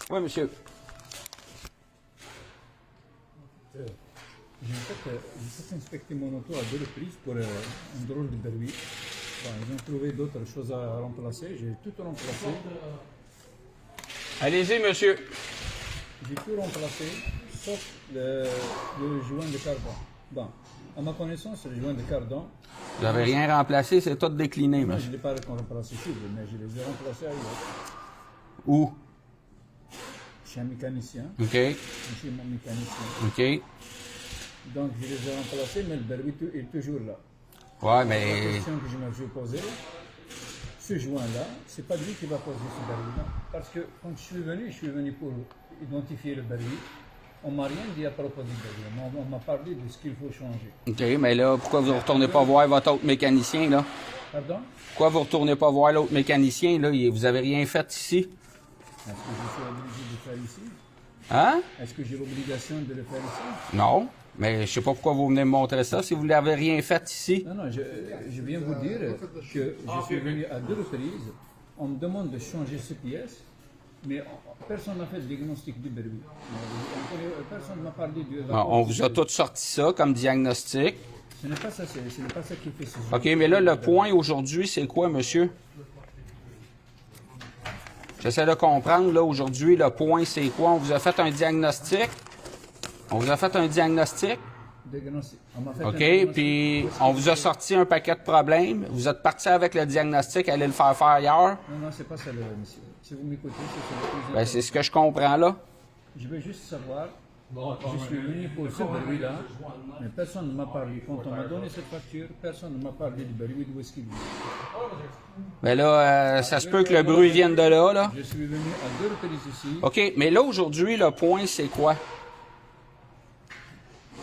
Oui, monsieur. J'ai fait inspecter mon auto à 2 reprises pour un drôle de bruit. Bon, ils ont trouvé d'autres choses à remplacer. J'ai tout remplacé. Allez-y, monsieur. J'ai tout remplacé, sauf le joint de cardan. Bon, à ma connaissance, le joint de cardan, Vous n'avez rien remplacé, c'est tout décliné, moi, je monsieur. ne l'ai pas remplacé ici, mais je les ai remplacés ailleurs. Où? Chez un mécanicien, OK. chez mon mécanicien. OK. Donc, je les ai remplacés, mais le bruit est toujours là. Ouais, La mais. question que je me suis posée, ce joint-là, c'est pas lui qui va poser ce bruit-là. Parce que quand je suis venu pour identifier le bruit. On m'a rien dit à propos du bruit. On m'a parlé de ce qu'il faut changer. OK, mais là, pourquoi vous ne retournez pas voir votre autre mécanicien, là? Pardon? Pourquoi vous ne retournez pas voir l'autre mécanicien, là? Vous avez rien fait ici? Est-ce que je suis obligé de le faire ici? Hein? Est-ce que j'ai l'obligation de le faire ici? Non. Mais je sais pas pourquoi vous venez me montrer ça si vous n'avez rien fait ici. Non, je viens vous dire que je suis venu à 2 reprises. On me demande de changer ces pièces, mais personne n'a fait le diagnostic du bruit. Personne ne m'a parlé de la On vous a tout sorti ça comme diagnostic. Ce n'est pas ça, ce n'est pas ça qui fait ce OK, mais là, le point aujourd'hui, c'est quoi, monsieur? J'essaie de comprendre, là, aujourd'hui, le point, c'est quoi? On vous a fait un diagnostic. On vous a fait un diagnostic. diagnostic. On m'a fait un OK, diagnostic. puis on vous a sorti un paquet de problèmes. Vous êtes parti avec le diagnostic, allez le faire ailleurs. Non, c'est pas ça, monsieur. Si vous m'écoutez, c'est le plus Ben, c'est ce que je comprends, là. Je veux juste savoir, je suis venu pour ce bruit-là, mais personne ne m'a parlé. Quand on m'a donné cette facture, personne ne m'a parlé du bruit d'où est-ce qu'il vient. Ben là, ça se peut que le bruit vienne de là, là. Je suis venu à 2 reprises ici. OK, mais là, aujourd'hui, le point, c'est quoi?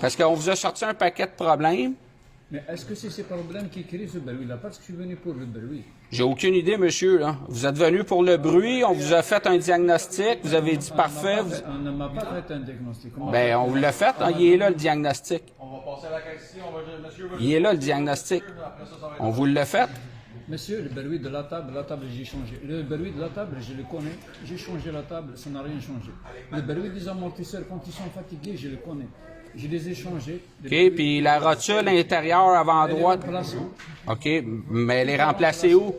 Parce qu'on vous a sorti un paquet de problèmes. Mais est-ce que c'est ces problèmes qui créent ce bruit-là? Parce que je suis venu pour le bruit. J'ai aucune idée, monsieur, là. Vous êtes venu pour le bruit, on vous a fait un diagnostic, vous avez dit parfait. On ne m'a pas fait un diagnostic. Ben, on vous l'a fait, hein, il est là, le diagnostic. On va passer à la question. On va dire, monsieur veut Il est là, le diagnostic. après ça, ça va être... On vous l'a fait. Monsieur, le bruit de la table, j'ai changé. Le bruit de la table, je le connais. J'ai changé la table, ça n'a rien changé. Le bruit des amortisseurs, quand ils sont fatigués, je le connais. Je les ai changés. OK, puis la rotule intérieure avant droite. OK, mais elle est remplacée où?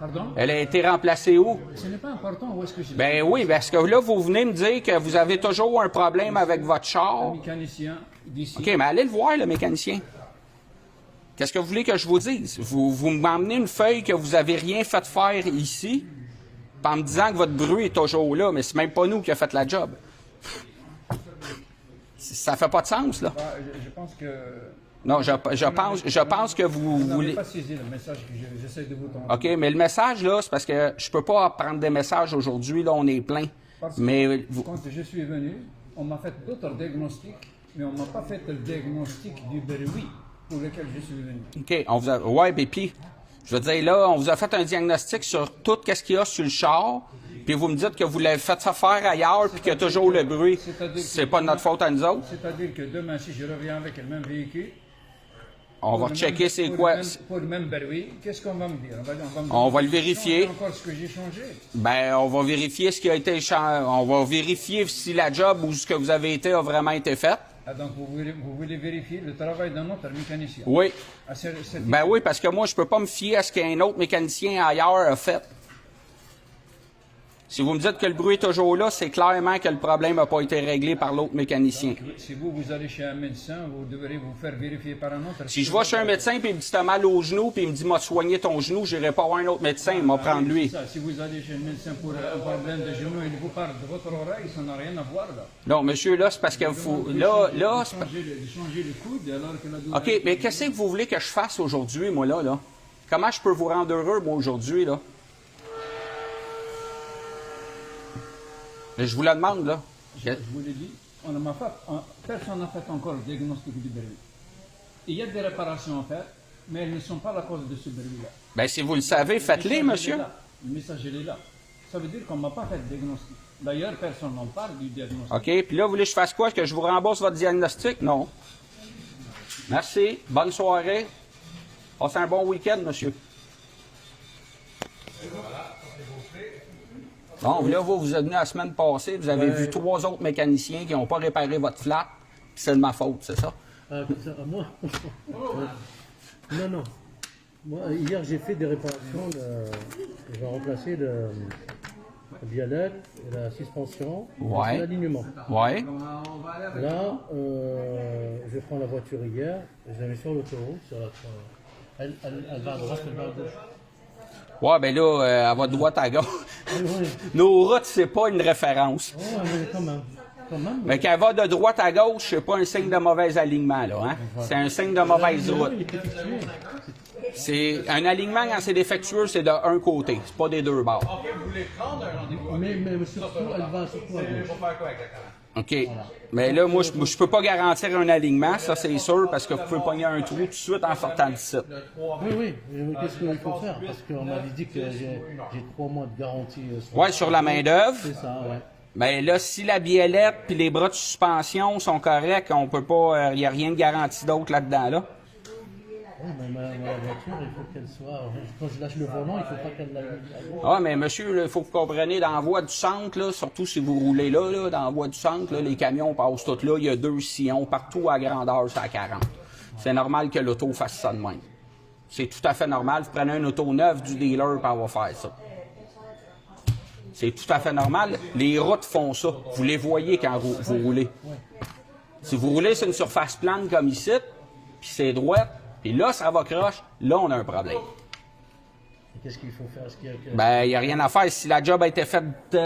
Pardon? Elle a été remplacée où? Ce n'est pas important où est-ce que je l'ai. Ben oui, parce que là, vous venez me dire que vous avez toujours un problème avec votre char. Le mécanicien d'ici. OK, mais allez le voir, le mécanicien. Qu'est-ce que vous voulez que je vous dise? Vous m'emmenez une feuille que vous avez rien fait faire ici, puis en me disant que votre bruit est toujours là, mais c'est même pas nous qui a fait la job. Ça fait pas de sens, là. Je pense que. Non, je pense que vous Vous n'avez voulez... pas saisi le message que j'essaie de vous donner. OK, mais le message, là, c'est parce que je peux pas prendre des messages aujourd'hui, là, on est plein. Parce que Mais vous... quand je suis venu, on m'a fait d'autres diagnostics, mais on m'a pas fait le diagnostic du bruit pour lequel je suis venu. OK, on vous a... Ouais, ben puis, je veux dire, là, on vous a fait un diagnostic sur tout ce qu'il y a sur le char, puis vous me dites que vous l'avez fait faire ailleurs, puis qu'il y a toujours le bruit. C'est pas de notre faute à nous autres. C'est-à-dire que demain, si je reviens avec le même véhicule, On va checker c'est quoi. Pour le même bruit, qu'est-ce qu'on va me dire? On va le vérifier. Encore ce que j'ai changé. Ben, on va vérifier ce qui a été on va vérifier si la job ou ce que vous avez été a vraiment été fait. Ah, donc vous voulez vérifier le travail d'un autre mécanicien? Oui. Ah, Ben oui, parce que moi, je peux pas me fier à ce qu'un autre mécanicien ailleurs a fait. Si vous me dites que le bruit est toujours là, c'est clairement que le problème n'a pas été réglé par l'autre mécanicien. Si vous allez chez un médecin, vous devrez vous faire vérifier par un autre. Si je vais chez un médecin puis il me dit t'as mal au genou puis il me dit m'a soigné ton genou, j'irai pas voir un autre médecin, il m'a prendre lui. Si vous allez chez un médecin pour un problème de genou et il vous parle de votre oreille, ça n'a rien à voir là. Non, monsieur, là, c'est parce que vous. Là, c'est pas- Changer le coude alors que la douleur. OK, mais qu'est-ce que vous voulez que je fasse aujourd'hui, moi, là? Comment je peux vous rendre heureux, moi, aujourd'hui, là? Mais je vous le demande, là. Je vous l'ai dit, personne n'a fait encore le diagnostic du bruit. Il y a des réparations à faire, mais elles ne sont pas la cause de ce bruit-là. Ben, si vous le savez, faites-les, monsieur. Le message, il est là. Ça veut dire qu'on ne m'a pas fait de diagnostic. D'ailleurs, personne n'en parle du diagnostic. OK, puis là, vous voulez que je fasse quoi? Que je vous rembourse votre diagnostic? Non. Merci. Bonne soirée. Passez un bon week-end, monsieur. Bon, là, vous êtes venu la semaine passée, vous avez vu 3 autres mécaniciens qui n'ont pas réparé votre flat, puis c'est de ma faute, c'est ça? Comme ça, moi Non, non. Moi, hier, j'ai fait des réparations. J'ai remplacé le bielette, la suspension, Ouais. l'alignement. Ouais. Là, je prends la voiture hier, je la mets sur l'autoroute, elle va à droite, elle va à gauche. Ouais, ben là, elle va de droite à gauche. Oui. Nos routes, c'est pas une référence. Oh, mais quand même. Quand même. Mais qu'elle va de droite à gauche, c'est pas un signe de mauvais alignement, là, hein? C'est un signe de mauvaise route. Il est effectué. C'est un alignement quand c'est défectueux, c'est de un côté, c'est pas des deux bords. Ok, vous voulez prendre un rendez-vous? Mais surtout, elle va surtout à gauche. Pour faire quoi exactement? OK. Mais là, moi, je peux pas garantir un alignement, ça c'est sûr, parce que vous pouvez pogner un trou tout de suite en sortant de site. Oui. Qu'est-ce qu'il faut faire? Parce qu'on m'avait dit que j'ai 3 mois de garantie. Ouais, sur la main-d'œuvre. C'est ça, ouais. Mais là, si la biellette puis les bras de suspension sont corrects, on peut pas, il n'y a rien de garanti d'autre là-dedans, là. Oui, mais la voiture, il faut qu'elle soit. Quand je lâche le volant, il faut pas qu'elle l'aille à gauche. Ah, mais monsieur, il faut que vous compreniez, dans la voie du centre, là, surtout si vous roulez là, dans la voie du centre, là, les camions passent tous là, il y a 2 sillons partout à grandeur, c'est à 40. C'est normal que l'auto fasse ça de même. C'est tout à fait normal. Vous prenez une auto neuve du dealer, puis elle va faire ça. C'est tout à fait normal. Les routes font ça. Vous les voyez quand vous roulez. Si vous roulez sur une surface plane comme ici, puis c'est droit, puis là, ça va croche, là, on a un problème. Et qu'est-ce qu'il faut faire? Est-ce qu'il y a que... Ben, il n'y a rien à faire. Si la job a été faite,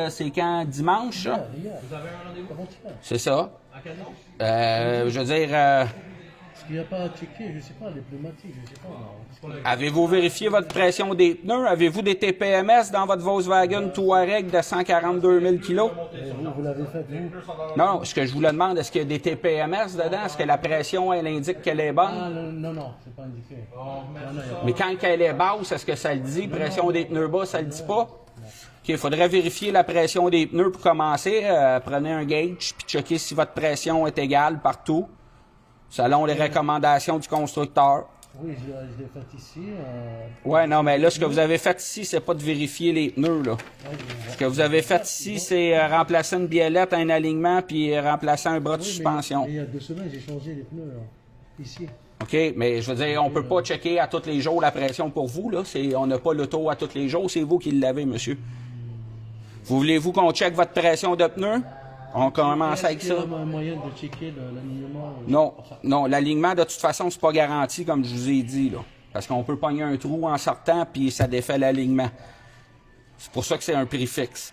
c'est quand? Dimanche, ça? Hier. Vous avez un rendez-vous avant-hier. C'est ça. À quelle heure? Je veux dire, Est-ce qu'il n'y a pas à checker, je sais pas, les pneumatiques, je sais pas. avez-vous vérifié votre pression des pneus? Avez-vous des TPMS dans votre Volkswagen Touareg de 142 000 kg? Vous l'avez fait, vous? Non, ce que je vous le demande, est-ce qu'il y a des TPMS dedans? Est-ce que la pression, elle indique qu'elle est bonne? Ah, non, c'est pas indiqué. Mais quand elle est basse, est-ce que ça le dit? Pression des pneus bas, ça le dit pas? OK, il faudrait vérifier la pression des pneus pour commencer. Prenez un gauge, puis checker si votre pression est égale partout, selon les recommandations du constructeur. Oui, je l'ai fait ici. Ouais, non, mais là, ce que vous avez fait ici, c'est pas de vérifier les pneus, là. Ce que vous avez fait ici, c'est remplacer une biellette, un alignement, puis remplacer un bras de suspension. Il y a 2 semaines, j'ai changé les pneus, là, ici. OK, mais je veux dire, on peut pas checker à tous les jours la pression pour vous, là. On n'a pas l'auto à tous les jours, c'est vous qui l'avez, monsieur. Voulez-vous qu'on check votre pression de pneus? On commence avec ça. Est-ce qu'il y a un moyen de checker l'alignement? Non, l'alignement, de toute façon, c'est pas garanti, comme je vous ai dit, là. Parce qu'on peut pogner un trou en sortant, puis ça défait l'alignement. C'est pour ça que c'est un prix fixe.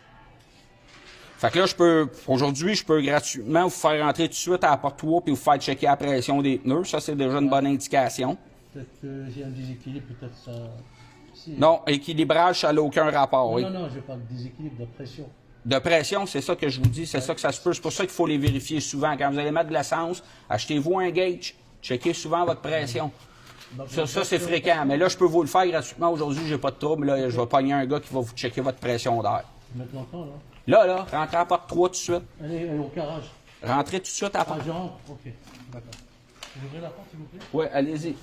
Fait que là, aujourd'hui, je peux gratuitement vous faire rentrer tout de suite à la porte 3 puis vous faire checker la pression des pneus. Ça, c'est déjà une bonne indication. Peut-être que j'ai un déséquilibre, peut-être ça... Si. Non, équilibrage, ça n'a aucun rapport, oui. Non, je parle de déséquilibre de pression. De pression, c'est ça que je vous dis, c'est ça que ça se peut. C'est pour ça qu'il faut les vérifier souvent. Quand vous allez mettre de l'essence, achetez-vous un gauge, checkez souvent votre pression. Donc, Ça c'est fréquent. Mais là, je peux vous le faire gratuitement aujourd'hui, j'ai pas de trouble. Là, je vais pogner un gars qui va vous checker votre pression d'air. mettre longtemps, là. Là, rentrez à la porte 3 tout de suite. Allez, au garage. Rentrez tout de suite à la Ah, porte. je rentre, ok. D'accord. Vous ouvrez la porte, s'il vous plaît? Oui, allez-y.